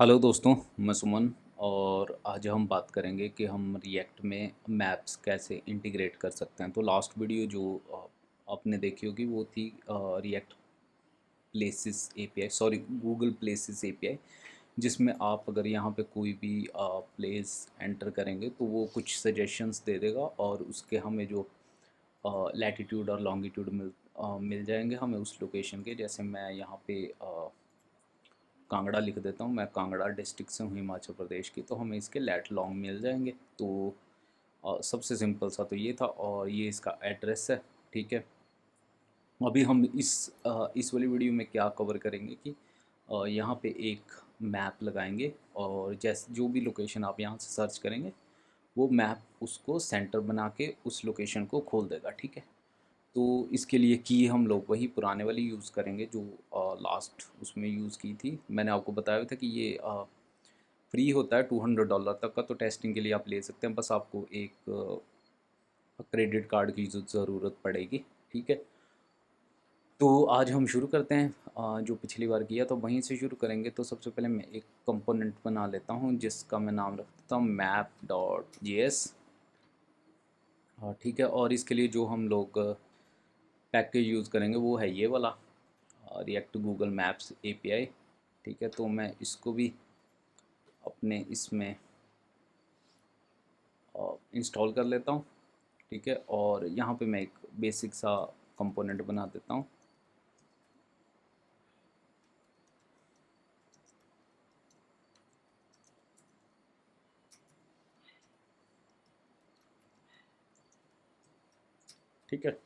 Hello दोस्तों, मैं सुमन। और आज हम बात करेंगे कि हम रिएक्ट में मैप्स कैसे इंटीग्रेट कर सकते हैं। तो लास्ट वीडियो जो आपने देखी होगी वो थी react places API, sorry Google places API, जिसमें आप अगर यहाँ पे कोई भी प्लेस एंटर करेंगे तो वो कुछ सजेशंस दे देगा और उसके हमें जो लैटिट्यूड और लॉन्गिट्यूड मिल जाएंगे हमें उस लोकेशन के। जैसे मैं यहाँ पे कांगड़ा लिख देता हूँ, मैं कांगड़ा डिस्ट्रिक्ट से हूँ हिमाचल प्रदेश की, तो हमें इसके लेट लॉन्ग मिल जाएंगे। तो सबसे सिंपल सा तो ये था और ये इसका एड्रेस है। ठीक है, अभी हम इस वाली वीडियो में क्या कवर करेंगे कि यहाँ पे एक मैप लगाएंगे और जैसे जो भी लोकेशन आप यहाँ से सर्च करेंगे वो मैप उसको सेंटर बना के उस लोकेशन को खोल देगा। ठीक है, तो इसके लिए की हम लोग वही पुराने वाली यूज़ करेंगे जो लास्ट उसमें यूज़ की थी। मैंने आपको बताया था कि ये फ्री होता है $200 तक का, तो टेस्टिंग के लिए आप ले सकते हैं। बस आपको एक क्रेडिट कार्ड की ज़रूरत पड़ेगी। ठीक है, तो आज हम शुरू करते हैं। जो पिछली बार किया तो वहीं से शुरू करेंगे। तो सबसे पहले मैं एक कंपोनेंट बना लेता हूँ जिसका मैं नाम रख देता हूँ map.js। हाँ ठीक है, और इसके लिए जो हम लोग पैकेज यूज़ करेंगे वो है ये वाला रिएक्ट गूगल मैप्स एपीआई। ठीक है, तो मैं इसको भी अपने इसमें इंस्टॉल कर लेता हूँ। ठीक है, और यहाँ पे मैं एक बेसिक सा कंपोनेंट बना देता हूँ। ठीक है,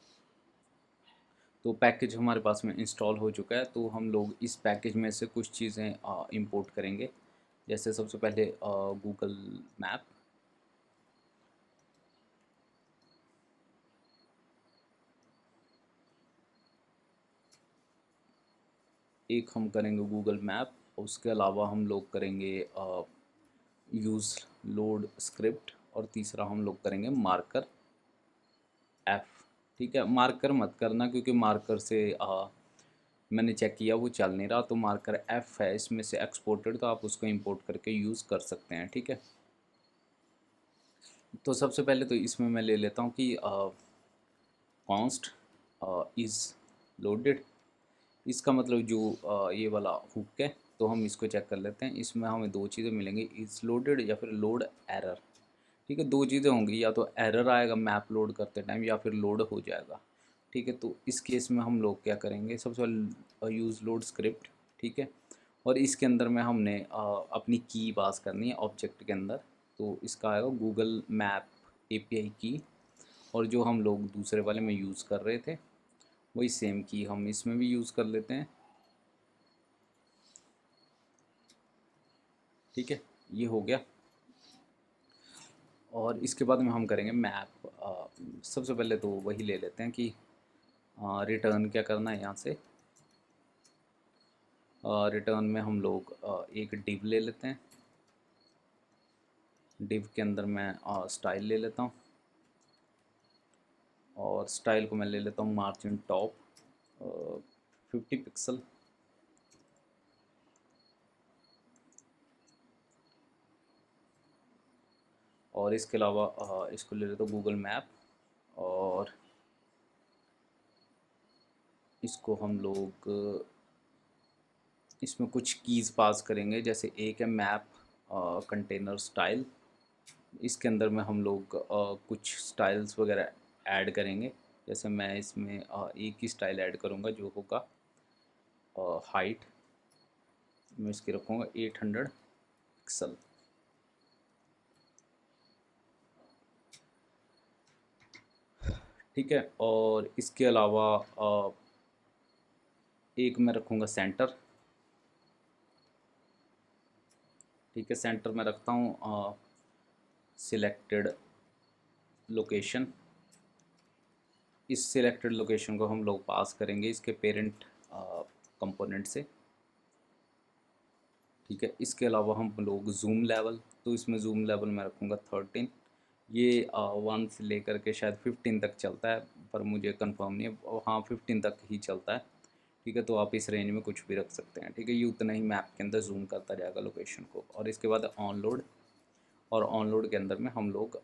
तो पैकेज हमारे पास में इंस्टॉल हो चुका है। तो हम लोग इस पैकेज में से कुछ चीज़ें इंपोर्ट करेंगे। जैसे सबसे पहले गूगल मैप, एक हम करेंगे गूगल मैप। उसके अलावा हम लोग करेंगे यूज़ लोड स्क्रिप्ट, और तीसरा हम लोग करेंगे मार्कर एफ। ठीक है, मार्कर मत करना क्योंकि मार्कर से मैंने चेक किया वो चल नहीं रहा। तो मार्कर एफ है इसमें से एक्सपोर्टेड, तो आप उसको इंपोर्ट करके यूज़ कर सकते हैं। ठीक है, तो सबसे पहले तो इसमें मैं ले लेता हूँ कि कॉन्स्ट इज़ लोडेड। इसका मतलब जो ये वाला हुक है, तो हम इसको चेक कर लेते हैं। इसमें हमें दो चीज़ें मिलेंगी, इज़ लोडेड या फिर लोड एरर। ठीक है, दो चीज़ें होंगी, या तो एरर आएगा मैप लोड करते टाइम या फिर लोड हो जाएगा। ठीक है, तो इस केस में हम लोग क्या करेंगे, सबसे पहले यूज़ लोड स्क्रिप्ट। ठीक है, और इसके अंदर में हमने अपनी की पास करनी है ऑब्जेक्ट के अंदर। तो इसका आएगा गूगल मैप एपीआई की, और जो हम लोग दूसरे वाले में यूज़ कर रहे थे वही सेम की हम इसमें भी यूज़ कर लेते हैं। ठीक है, ये हो गया। और इसके बाद में हम करेंगे मैप। सबसे पहले तो वही ले लेते हैं कि रिटर्न क्या करना है यहाँ से। रिटर्न में हम लोग एक डिव ले लेते हैं। डिव के अंदर मैं स्टाइल ले लेता हूँ, और स्टाइल को मैं ले लेता हूँ मार्जिन टॉप 50 पिक्सल। और इसके अलावा इसको ले लेता हूँ गूगल मैप, और इसको हम लोग इसमें कुछ कीज़ पास करेंगे। जैसे एक है मैप कंटेनर स्टाइल, इसके अंदर में हम लोग कुछ स्टाइल्स वगैरह ऐड करेंगे। जैसे मैं इसमें एक ही स्टाइल ऐड करूँगा जो होगा हाइट, मैं इसकी रखूँगा 800 पिक्सल। ठीक है, और इसके अलावा एक मैं रखूँगा सेंटर। ठीक है, सेंटर में रखता हूँ सिलेक्टेड लोकेशन। इस सिलेक्टेड लोकेशन को हम लोग पास करेंगे इसके पेरेंट कंपोनेंट से। ठीक है, इसके अलावा हम लोग जूम लेवल, तो इसमें जूम लेवल मैं रखूँगा 13। ये 1 से लेकर के शायद 15 तक चलता है, पर मुझे कंफर्म नहीं है। हाँ, 15 तक ही चलता है। ठीक है। तो आप इस रेंज में कुछ भी रख सकते हैं, ठीक है। ये उतना ही मैप के अंदर जूम करता जाएगा लोकेशन को। और इसके बाद ऑन लोड, और ऑन लोड के अंदर में हम लोग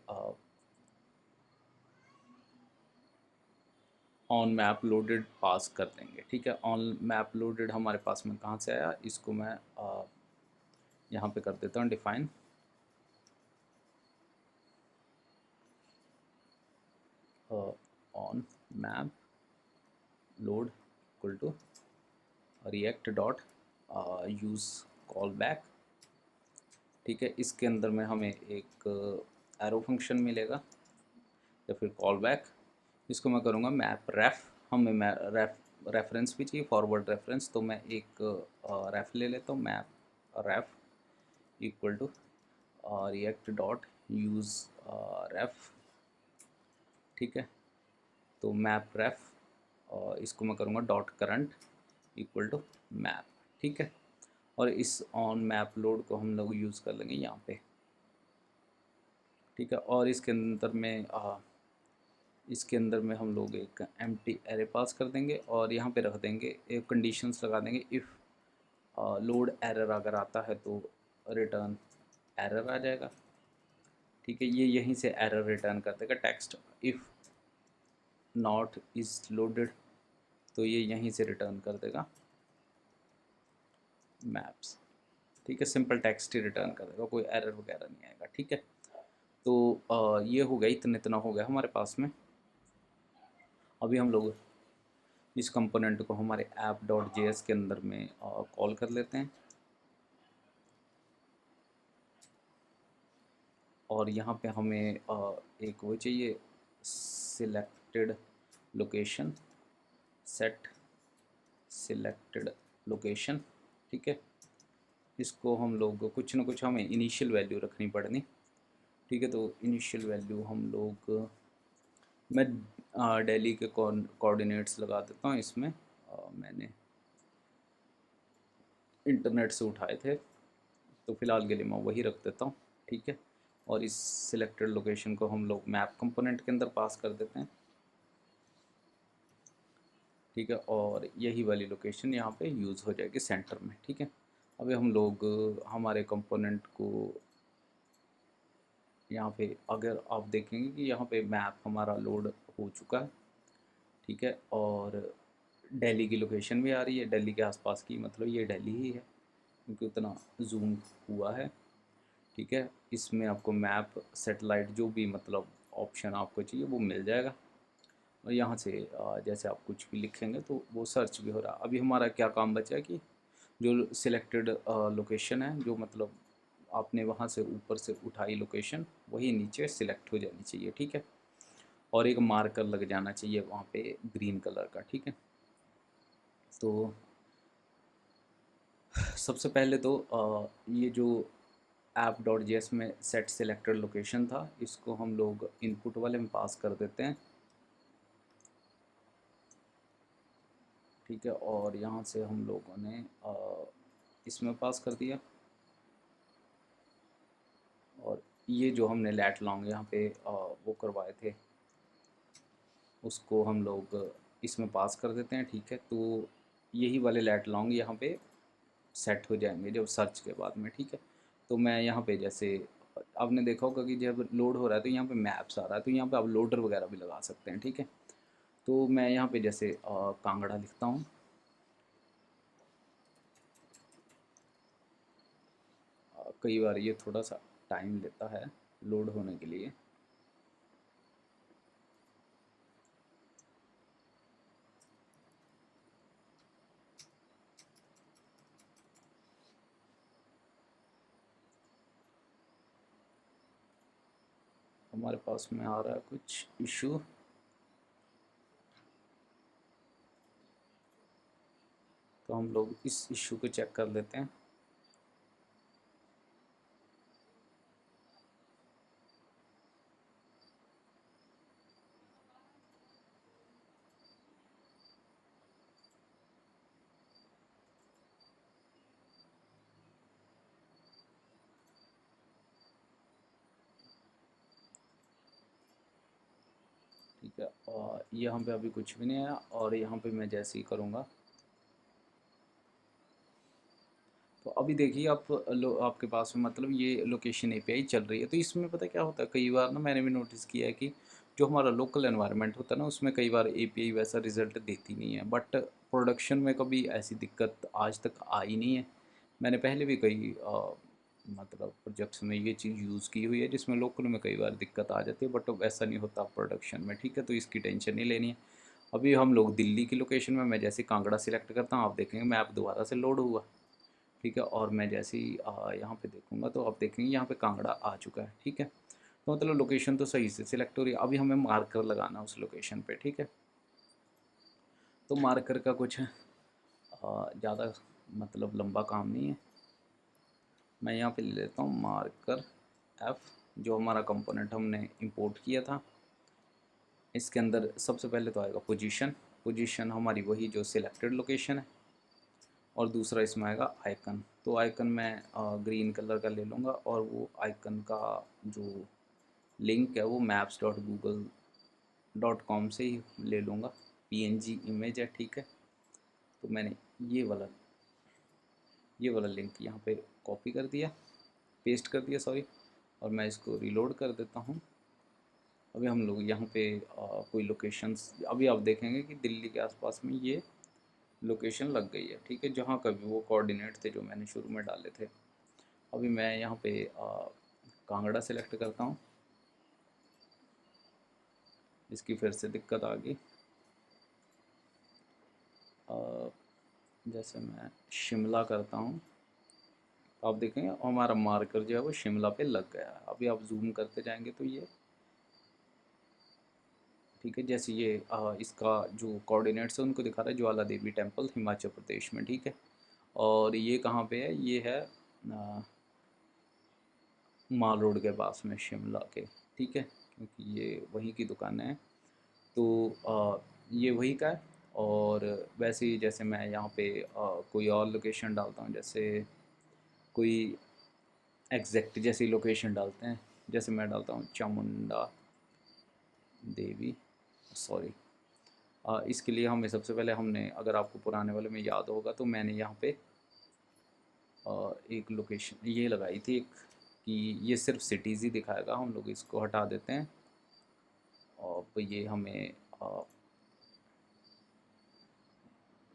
ऑन मैप लोडेड पास कर देंगे, ठीक है। ऑन मैप लोडेड हमारे पास में कहाँ से आया, इसको मैं यहाँ पे कर देता हूँ define. On map load equal to react dot use call back, ठीक है। इसके अंदर में हमें एक एरो फंक्शन मिलेगा या फिर कॉल बैक। इसको मैं करूँगा मैप रेफ। हमें रेफरेंस भी चाहिए, फॉरवर्ड रेफरेंस। तो मैं एक रेफ ले लेता हूँ, map ref equal to react dot use ref, ठीक है। तो मैप रेफ, इसको मैं करूँगा dot current equal to map, ठीक है। और इस ऑन मैप लोड को हम लोग यूज़ कर लेंगे यहाँ पे, ठीक है। और इसके अंदर में हम लोग एक एम्प्टी एरे पास कर देंगे और यहाँ पे रख देंगे, एक कंडीशंस लगा देंगे। इफ़ लोड एरर अगर आता है तो रिटर्न एरर आ जाएगा, ठीक है। ये यहीं से एरर रिटर्न कर देगा text. If not is loaded तो ये यहीं से रिटर्न कर देगा मैप्स, ठीक है। सिंपल टेक्स्ट ही रिटर्न कर देगा, कोई एरर वगैरह नहीं आएगा, ठीक है। तो ये हो गया, इतना हो गया हमारे पास में। अभी हम लोग इस कंपोनेंट को हमारे ऐप डॉट जे एस के अंदर में कॉल कर लेते हैं। और यहाँ पे हमें एक वो चाहिए, selected location, set selected location, ठीक है। इसको हम लोग कुछ ना कुछ हमें इनिशियल वैल्यू रखनी पड़नी, ठीक है। तो इनिशियल वैल्यू हम लोग, मैं दिल्ली के कोऑर्डिनेट्स लगा देता हूँ इसमें। मैंने इंटरनेट से उठाए थे तो फ़िलहाल के लिए मैं वही रख देता हूँ, ठीक है। और इस सिलेक्टेड लोकेशन को हम लोग मैप कंपोनेंट के अंदर पास कर देते हैं, ठीक है। और यही वाली लोकेशन यहाँ पे यूज़ हो जाएगी सेंटर में, ठीक है। अभी हम लोग हमारे कंपोनेंट को यहाँ पे अगर आप देखेंगे कि यहाँ पे मैप हमारा लोड हो चुका है, ठीक है। और दिल्ली की लोकेशन भी आ रही है, दिल्ली के आसपास की, मतलब ये दिल्ली ही है क्योंकि उतना जूम हुआ है, ठीक है। इसमें आपको मैप सेटेलाइट जो भी मतलब ऑप्शन आपको चाहिए वो मिल जाएगा। और यहाँ से जैसे आप कुछ भी लिखेंगे तो वो सर्च भी हो रहा है। अभी हमारा क्या काम बचा है कि जो सिलेक्टेड लोकेशन है, जो मतलब आपने वहाँ से ऊपर से उठाई लोकेशन, वही नीचे सिलेक्ट हो जानी चाहिए, ठीक है। और एक मार्कर लग जाना चाहिए वहाँ पे ग्रीन कलर का, ठीक है। तो सबसे पहले तो ये जो ऐप डॉट जे एस में सेट सिलेक्टेड लोकेशन था, इसको हम लोग इनपुट वाले में पास कर देते हैं, ठीक है। और यहाँ से हम लोगों ने इसमें पास कर दिया। और ये जो हमने लैट लॉन्ग यहाँ पे वो करवाए थे, उसको हम लोग इसमें पास कर देते हैं, ठीक है। तो यही वाले लैट लॉन्ग यहाँ पे सेट हो जाएंगे जब सर्च के बाद में, ठीक है। तो मैं यहाँ पे जैसे आपने देखा होगा कि जब लोड हो रहा है तो यहाँ पे मैप्स आ रहा है, तो यहाँ पे आप लोडर वगैरह भी लगा सकते हैं, ठीक है। तो मैं यहाँ पे जैसे कांगड़ा लिखता हूँ। कई बार ये थोड़ा सा टाइम लेता है लोड होने के लिए। हमारे पास में आ रहा है कुछ इशू, तो हम लोग इस इशू को चेक कर लेते हैं। ठीक है, और यहाँ पे अभी कुछ भी नहीं आया। और यहाँ पे मैं जैसे ही करूँगा अभी देखिए आपके पास में मतलब ये लोकेशन एपीआई चल रही है, तो इसमें पता है क्या होता है, कई बार ना मैंने भी नोटिस किया है कि जो हमारा लोकल एनवायरनमेंट होता है ना, उसमें कई बार एपीआई वैसा रिजल्ट देती नहीं है, बट प्रोडक्शन में कभी ऐसी दिक्कत आज तक आई नहीं है। मैंने पहले भी कई मतलब प्रोजेक्ट्स में ये चीज़ यूज़ की हुई है जिसमें लोकल में कई बार दिक्कत आ जाती है, बट वैसा नहीं होता प्रोडक्शन में, ठीक है। तो इसकी टेंशन नहीं लेनी है। अभी हम लोग दिल्ली की लोकेशन में, मैं जैसे कांगड़ा सिलेक्ट करता हूँ, आप देखेंगे मैप दोबारा से लोड हुआ, ठीक है। और मैं जैसे ही यहाँ पे देखूँगा तो आप देखेंगे यहाँ पे कांगड़ा आ चुका है, ठीक है। तो मतलब लोकेशन तो सही से सिलेक्ट हो रही है। अभी हमें मार्कर लगाना है उस लोकेशन पे, ठीक है। तो मार्कर का कुछ ज़्यादा मतलब लंबा काम नहीं है। मैं यहाँ पे ले लेता हूँ मार्कर एफ, जो हमारा कंपोनेंट हमने इंपोर्ट किया था। इसके अंदर सबसे पहले तो आएगा पोजीशन। पोजीशन हमारी वही जो सिलेक्टेड लोकेशन है, और दूसरा इसमें आएगा आइकन। तो आइकन मैं ग्रीन कलर का ले लूँगा, और वो आइकन का जो लिंक है वो maps.google.com से ही ले लूँगा। पीएनजी इमेज है, ठीक है। तो मैंने ये वाला लिंक यहाँ पे कॉपी कर दिया, पेस्ट कर दिया सॉरी, और मैं इसको रिलोड कर देता हूँ। अभी हम लोग यहाँ पे कोई लोकेशंस, अभी आप देखेंगे कि दिल्ली के आसपास में ये लोकेशन लग गई है, ठीक है, जहाँ का भी वो कोऑर्डिनेट थे जो मैंने शुरू में डाले थे। अभी मैं यहाँ पे कांगड़ा सेलेक्ट करता हूँ। इसकी फिर से दिक्कत आ गई। जैसे मैं शिमला करता हूँ, तो आप देखेंगे हमारा मार्कर जो है वो शिमला पे लग गया है। अभी आप जूम करते जाएंगे तो ये, ठीक है, जैसे ये इसका जो कोऑर्डिनेट्स है उनको दिखा रहा है, ज्वाला देवी टेम्पल हिमाचल प्रदेश में, ठीक है। और ये कहाँ पे है, ये है माल रोड के पास में शिमला के, ठीक है, क्योंकि ये वहीं की दुकान है। तो ये वही का है। और वैसे ही जैसे मैं यहाँ पे कोई और लोकेशन डालता हूँ, जैसे कोई एग्जैक्ट जैसी लोकेशन डालते हैं, जैसे मैं डालता हूँ चामुंडा देवी, सॉरी। इसके लिए हमें सबसे पहले हमने, अगर आपको पुराने वाले में याद होगा, तो मैंने यहाँ पे एक लोकेशन ये लगाई थी एक, कि ये सिर्फ सिटीज़ ही दिखाएगा, हम लोग इसको हटा देते हैं। और ये हमें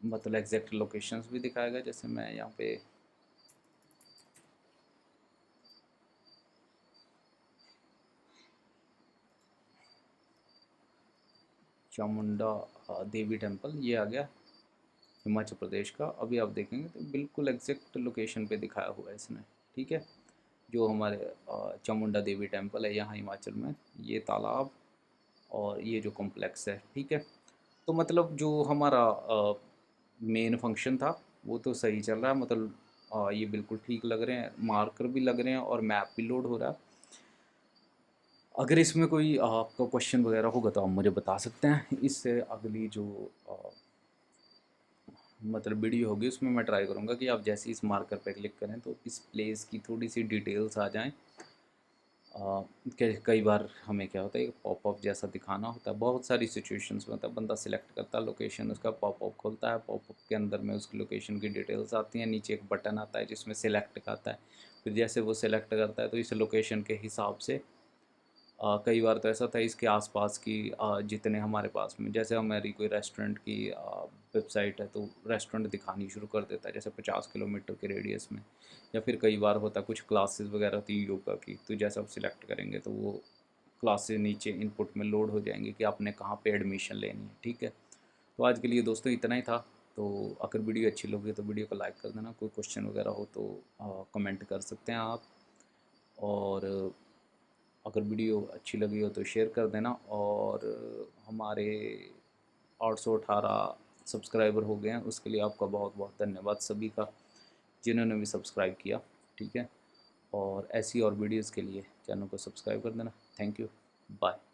मतलब एग्जैक्ट लोकेशंस भी दिखाएगा। जैसे मैं यहाँ पे चामुंडा देवी टेम्पल, ये आ गया हिमाचल प्रदेश का। अभी आप देखेंगे तो बिल्कुल एग्जैक्ट लोकेशन पे दिखाया हुआ है इसने, ठीक है। जो हमारे चामुंडा देवी टेम्पल है यहाँ हिमाचल में, ये तालाब और ये जो कॉम्प्लेक्स है, ठीक है। तो मतलब जो हमारा मेन फंक्शन था वो तो सही चल रहा है, मतलब ये बिल्कुल ठीक लग रहे हैं, मार्कर भी लग रहे हैं और मैप भी लोड हो रहा है। अगर इसमें कोई आपका क्वेश्चन वगैरह होगा तो आप मुझे बता सकते हैं। इससे अगली जो मतलब वीडियो होगी उसमें मैं ट्राई करूँगा कि आप जैसे इस मार्कर पर क्लिक करें तो इस प्लेस की थोड़ी सी डिटेल्स आ जाएं। कई बार हमें क्या होता है, पॉपअप जैसा दिखाना होता है, बहुत सारी सिचुएशंस में होता है। बंदा सिलेक्ट करता है लोकेशन, उसका पॉपअप खुलता है, पॉपअप के अंदर में उसकी लोकेशन की डिटेल्स आती हैं, नीचे एक बटन आता है जिसमें सिलेक्ट का आता है। फिर जैसे वो सिलेक्ट करता है तो इस लोकेशन के हिसाब से कई बार तो ऐसा था इसके आसपास की जितने हमारे पास में, जैसे हमारी कोई रेस्टोरेंट की वेबसाइट है तो रेस्टोरेंट दिखानी शुरू कर देता है, जैसे 50 किलोमीटर के रेडियस में। या फिर कई बार होता है कुछ क्लासेस वगैरह होती है योगा की, तो जैसा आप सिलेक्ट करेंगे तो वो क्लासेस नीचे इनपुट में लोड हो जाएंगे कि आपने कहाँ पे एडमिशन लेनी है, ठीक है। तो आज के लिए दोस्तों इतना ही था। तो अगर वीडियो अच्छी लगी तो वीडियो को लाइक कर देना, कोई क्वेश्चन वगैरह हो तो कमेंट कर सकते हैं आप। और अगर वीडियो अच्छी लगी हो तो शेयर कर देना। और हमारे 818 सब्सक्राइबर हो गए हैं, उसके लिए आपका बहुत बहुत धन्यवाद सभी का, जिन्होंने भी सब्सक्राइब किया, ठीक है। और ऐसी और वीडियोज़ के लिए चैनल को सब्सक्राइब कर देना। Thank you, bye.